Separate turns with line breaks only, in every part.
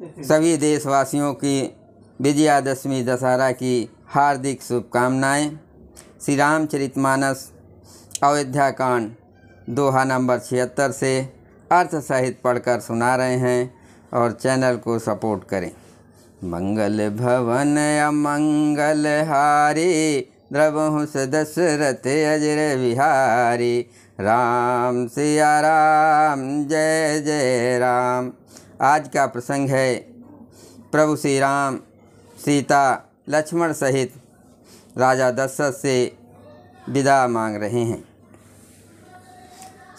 सभी देशवासियों की विजयादशमी दशहरा की हार्दिक शुभकामनाएं। श्री रामचरितमानस अयोध्या कांड दोहा नंबर 76 से अर्थ सहित पढ़कर सुना रहे हैं और चैनल को सपोर्ट करें। मंगल भवन अमंगल हारी, द्रवहु दशरथ अजर विहारी। राम सिया राम जय जय राम। आज का प्रसंग है प्रभु श्री राम सीता लक्ष्मण सहित राजा दशरथ से विदा मांग रहे हैं।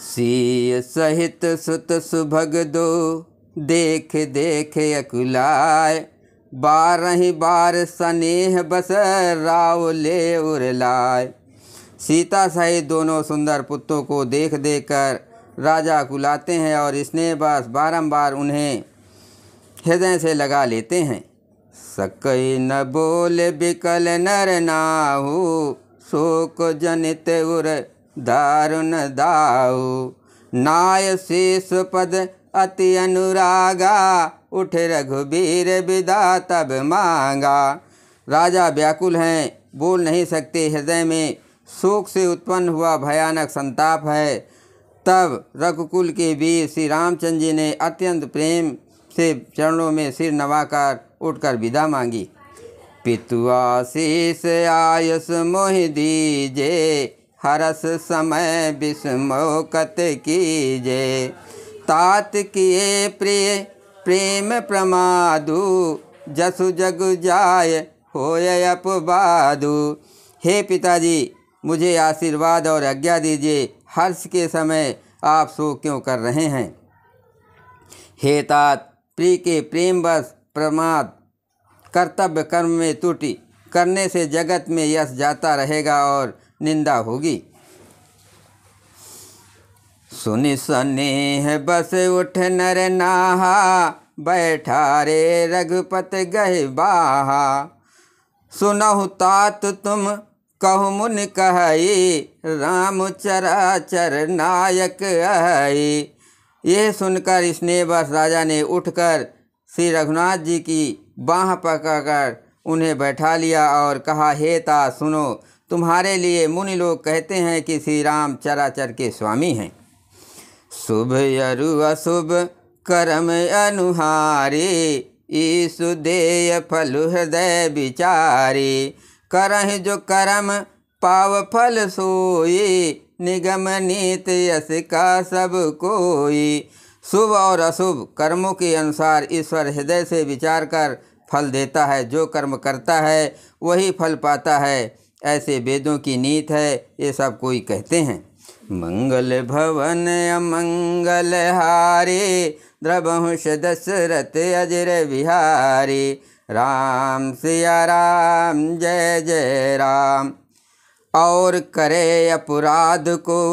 सीय सहित सुत सुभग दो, देख देख अकुलाय। 12 बार स्नेह बस, राव ले उरलाय। सीता सहित दोनों सुंदर पुत्रों को देख देख कर राजा कुलाते हैं और स्नेह बस बारंबार उन्हें हृदय से लगा लेते हैं। सकई न बोल बिकल नर नाहु, शोक जनित उर दारुण दाऊ। नाय शेष पद अति अनुरागा, उठ रघुबीर विदा तब मांगा। राजा व्याकुल हैं, बोल नहीं सकते, हृदय में शोक से उत्पन्न हुआ भयानक संताप है। तब रघुकुल के वीर श्री रामचंद्र जी ने अत्यंत प्रेम से चरणों में सिर नवाकर उठकर विदा मांगी। पितु आशीष आयुष मोहि दीजे, हरस समय विस्मोकत कीजे। तात किए प्रिय प्रेम प्रमादु, जसु जग जाय होय अपबादु। हे पिताजी, मुझे आशीर्वाद और आज्ञा दीजिए। हर्ष के समय आप शोक क्यों कर रहे हैं? हे तात, प्रिय के प्रेम बस प्रमाद कर्तव्य कर्म में त्रुटि करने से जगत में यश जाता रहेगा और निंदा होगी। सुनि स्नेह बस उठ नर नाहा, बैठा रे रघुपत गहि बाहा। सुनहु तात तुम कहु मुनि कहई, राम चराचर नायक आई। यह सुनकर स्नेहवश राजा ने उठकर श्री रघुनाथ जी की बाँह पकड़कर उन्हें बैठा लिया और कहा, हे तात सुनो, तुम्हारे लिए मुनि लोग कहते हैं कि श्री राम चराचर के स्वामी हैं। शुभ अरु अशुभ कर्म अनुहारी, ईसु देय फल हृदय विचारी। करहि जो कर्म पाव फल सोई, निगम नीत यश का सब कोई। शुभ और अशुभ कर्मों के अनुसार ईश्वर हृदय से विचार कर फल देता है। जो कर्म करता है वही फल पाता है, ऐसे वेदों की नीत है, ये सब कोई कहते हैं। मंगल भवन अमंगल हारी, द्रवहु दशरथ अजर विहारी। राम सिया राम जय जय राम। और करे अपराध को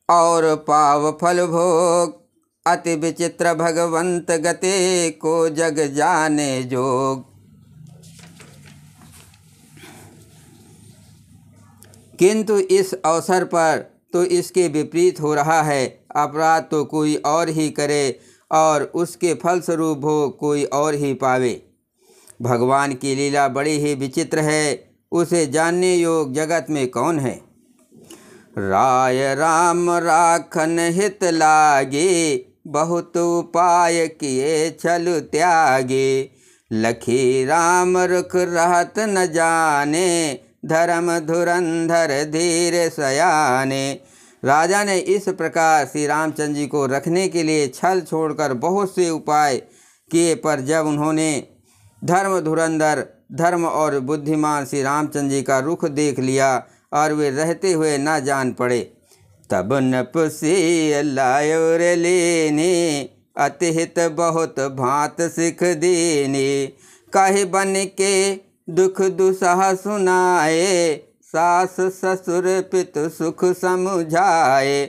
और पाव फल भोग, अति विचित्र भगवंत गति को जग जाने जोग। किंतु इस अवसर पर तो इसके विपरीत हो रहा है। अपराध तो कोई और ही करे और उसके फलस्वरूप भोग कोई और ही पावे। भगवान की लीला बड़ी ही विचित्र है, उसे जानने योग जगत में कौन है। राय राम राखन हित लागे, बहुत उपाय किए छल त्यागे। लखी राम रुख रहत न जाने, धर्म धुरंधर धीर सयाने। राजा ने इस प्रकार श्री रामचंद्र जी को रखने के लिए छल छोड़कर बहुत से उपाय किए, पर जब उन्होंने धर्म धुरंधर धर्म और बुद्धिमान श्री रामचंद्र जी का रुख देख लिया और वे रहते हुए न जान पड़े, तब नपसी लायो रे लेने। अतिहित बहुत भांत सिख दीनी, काहे बन के दुख दुसह सुनाए। सास ससुर पितु सुख समझाए।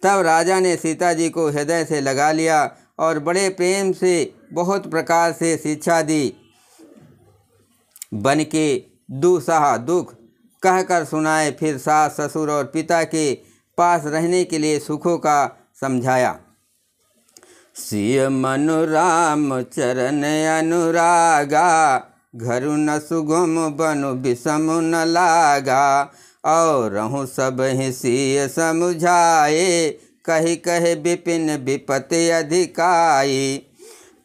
तब राजा ने सीता जी को हृदय से लगा लिया और बड़े प्रेम से बहुत प्रकार से शिक्षा दी। बन के दुसह दुख कहकर सुनाए, फिर सास ससुर और पिता के पास रहने के लिए सुखों का समझाया। सिय मनु राम चरण अनुरागा, घरु न सुगम बनु विषम न लागा। और रहूँ सब ही सिय समुझाए, कही कहे विपिन विपत्ति अधिकाई।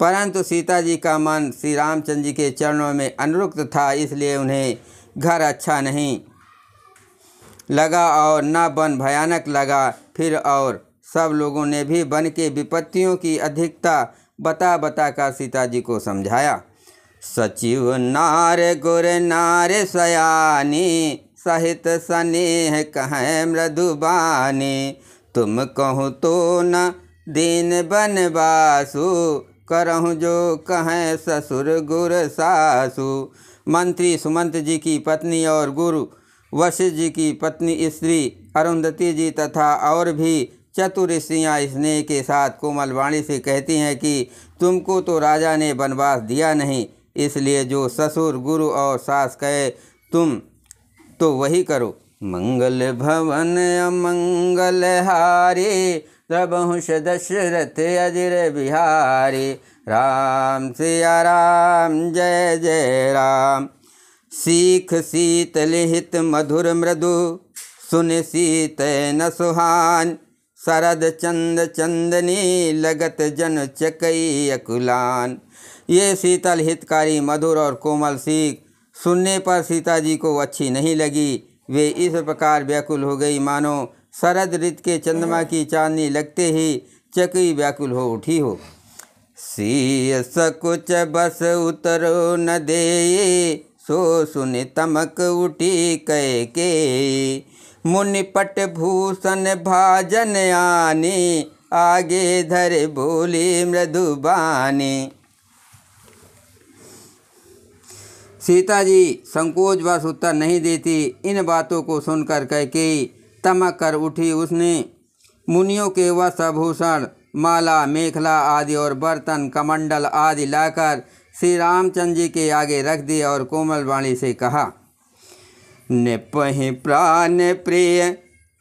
परंतु सीता जी का मन श्री रामचंद्र जी के चरणों में अनुरक्त था, इसलिए उन्हें घर अच्छा नहीं लगा और न वन भयानक लगा। फिर और सब लोगों ने भी वन के विपत्तियों की अधिकता बता बता कर सीता जी को समझाया। सचिव नार गुर नार सयानी, सहित स्नेह कहें मृदुबानी। तुम कहूँ तो न दीन बनवासु, करहूँ जो कहें ससुर गुर सासु। मंत्री सुमंत जी की पत्नी और गुरु वशिष्ठ जी की पत्नी स्त्री अरुंधति जी तथा और भी चतुर स्त्रियाँ स्नेह के साथ कोमल वाणी से कहती हैं कि तुमको तो राजा ने वनवास दिया नहीं, इसलिए जो ससुर गुरु और सास कहे तुम तो वही करो। मंगल भवन अमंगल हारे, द्रबहुष दशरथ अजर बिहारी। राम सिया राम जय जय राम। सीख शीतल हित मधुर मृदु, सुन सीत न सुहान। शरद चंद चंदनी, लगत जन चकई अकुलान। ये शीतल हितकारी मधुर और कोमल सीख सुनने पर सीता जी को अच्छी नहीं लगी। वे इस प्रकार व्याकुल हो गई मानो शरद ऋतु के चंद्रमा की चांदनी लगते ही चकई व्याकुल हो उठी हो। सीय सकुच बस उतरो न दे, सो सुनि तमक उठी कह के। मुनि पट भूषण भाजन आने, आगे धरे बोली मृदुबानी। सीता जी संकोचवश उत्तर नहीं देती। इन बातों को सुनकर कैकेयी तमक कर उठी। उसने मुनियों के वस्त्रभूषण माला मेखला आदि और बर्तन कमंडल आदि लाकर श्री रामचंद्र जी के आगे रख दिए और कोमल वाणी से कहा, नेपहि प्राण प्रिय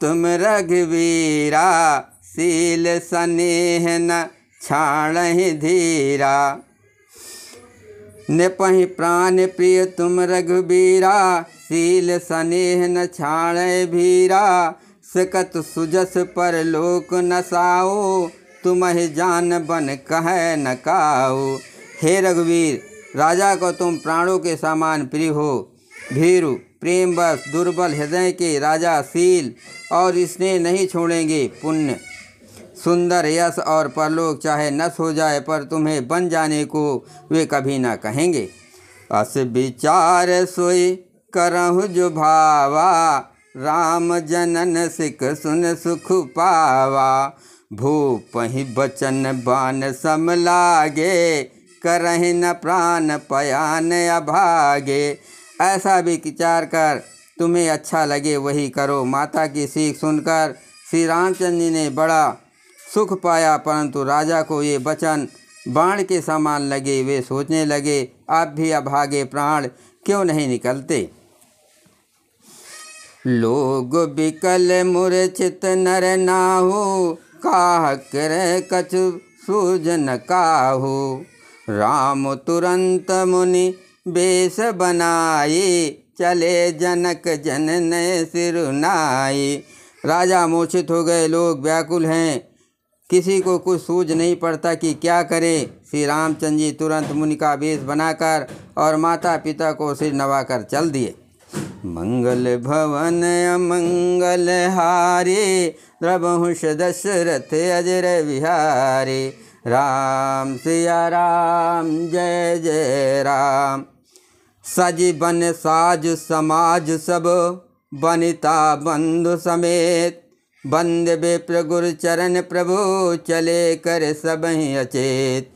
तुम रघुवीरा, शील स्नेह न छाड़हि धीरा। नेपहि प्राण प्रिय तुम रघुवीरा, शील स्नेह न छाड़े भीरा। सकत सुजस पर लोक नसाओ, तुम्हें जान बन कहे न काओ। हे रघुवीर, राजा को तुम प्राणों के समान प्रिय हो। भीरु प्रेमवश दुर्बल हृदय के राजा शील और स्नेह नहीं छोड़ेंगे। पुण्य सुंदर यश और परलोक चाहे नष्ट हो जाए पर तुम्हें बन जाने को वे कभी ना कहेंगे। अस विचार सोई करहु जो भावा, राम जनन सिख सुन सुख पावा। भूपहि बचन बान सम लागे, करहि न प्राण पयान अभागे। ऐसा भी विचार कर तुम्हें अच्छा लगे वही करो। माता की सीख सुनकर श्री रामचंद्र जी ने बड़ा सुख पाया, परंतु राजा को ये वचन बाण के समान लगे। वे सोचने लगे, अब भी अभागे प्राण क्यों नहीं निकलते। लोग बिकल मूर्छित नर नाहु, काह करे कछु सूझ न काहू। राम तुरंत मुनि बेश बनाए, चले जनक जनन सिरुनाई। राजा मूर्छित हो गए, लोग व्याकुल हैं, किसी को कुछ सूझ नहीं पड़ता कि क्या करे। श्री रामचंद्र जी तुरंत मुनि का वेश बनाकर और माता पिता को सिर नवाकर चल दिए। मंगल भवन अमंगल हारे, द्रबहुष दशरथ अजर बिहारी। राम सिया राम जय जय राम। सज बन साज समाज सब, बनिता बंधु समेत। बंद विप्र गुरु चरण प्रभु, चले कर सबहि अचेत।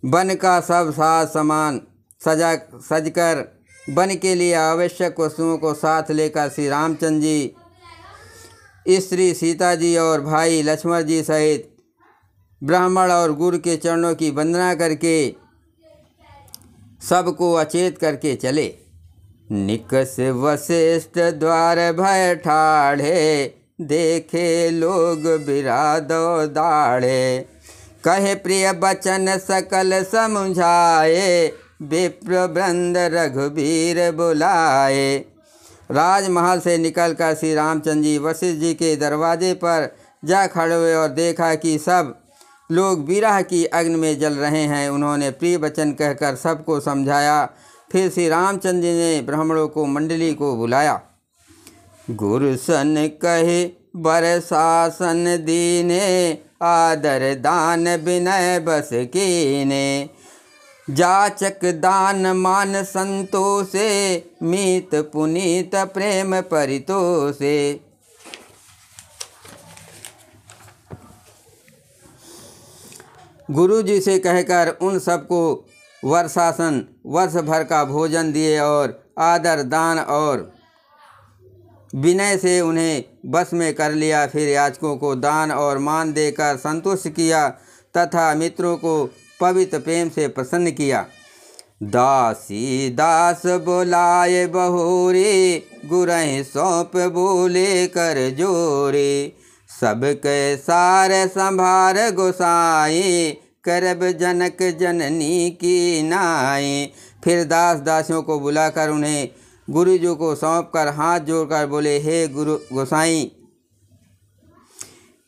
बन का सब साज समान सजकर वन के लिए आवश्यक वस्तुओं को साथ लेकर श्री रामचंद्र जी स्त्री सीता जी और भाई लक्ष्मण जी सहित ब्राह्मण और गुरु के चरणों की वंदना करके सबको अचेत करके चले। निकस वशिष्ठ द्वार भय ठाढ़े, देखे लोग बिरादो दाढ़े। कहे प्रिय बचन सकल समझाए, विप्र वृंद रघुबीर बुलाए। राजमहल से निकलकर श्री रामचंद्र जी वशिष्ठ जी के दरवाजे पर जा खड़े हुए और देखा कि सब लोग विरह की अग्नि में जल रहे हैं। उन्होंने प्रिय वचन कहकर सबको समझाया। फिर श्री रामचंद्र जी ने ब्राह्मणों को मंडली को बुलाया। गुरु सन कहे बर शासन दीने, आदर दान विनय बस कीने। जाचक दान मान संतोषे, मीत पुनीत प्रेम परितोषे। गुरु जी से कहकर उन सबको वर्षासन वर्ष भर का भोजन दिए और आदर दान और विनय से उन्हें बस में कर लिया। फिर याचकों को दान और मान देकर संतुष्ट किया तथा मित्रों को पवित्र प्रेम से प्रसन्न किया। दासी दास बुलाए बहोरे, गुरहि सौंप बोले कर जोरे। सबके सार संभार गोसाई, करब जनक जननी की नाई। फिर दास दासियों को बुलाकर उन्हें गुरु जी को सौंप कर हाथ जोड़कर बोले, हे गुरु गोसाई,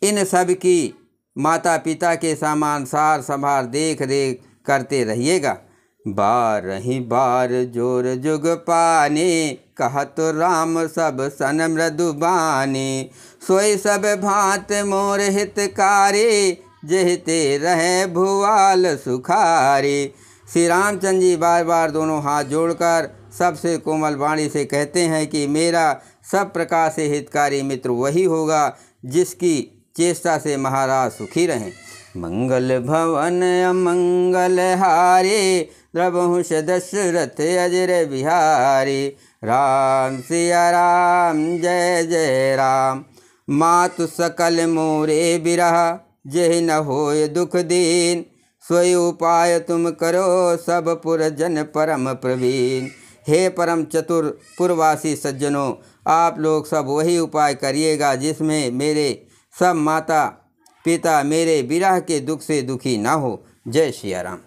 इन सब की माता पिता के समान सार संभार देख रेख करते रहिएगा। बारहि बार जोर जुग पाने, कहत राम सब सन मृदु बानी। सोई सब भांत मोर हितकारी, जेहते रहे भुआल सुखारी। श्री रामचंद्र जी बार बार दोनों हाथ जोड़कर सबसे कोमल वाणी से कहते हैं कि मेरा सब प्रकार से हितकारी मित्र वही होगा जिसकी चेष्टा से महाराज सुखी रहें। मंगल भवन अमंगल हारे, द्रवहुष दशरथ अजर बिहारी। राम सिया राम जय जय राम। मातु सकल मोरे बिरहा, जेहि न होय दुख दीन। सोई उपाय तुम करो, सब पुर जन परम प्रवीण। हे परम चतुर पुरवासी सज्जनों, आप लोग सब वही उपाय करिएगा जिसमें मेरे सब माता पिता मेरे विरह के दुख से दुखी ना हो। जय सिया राम।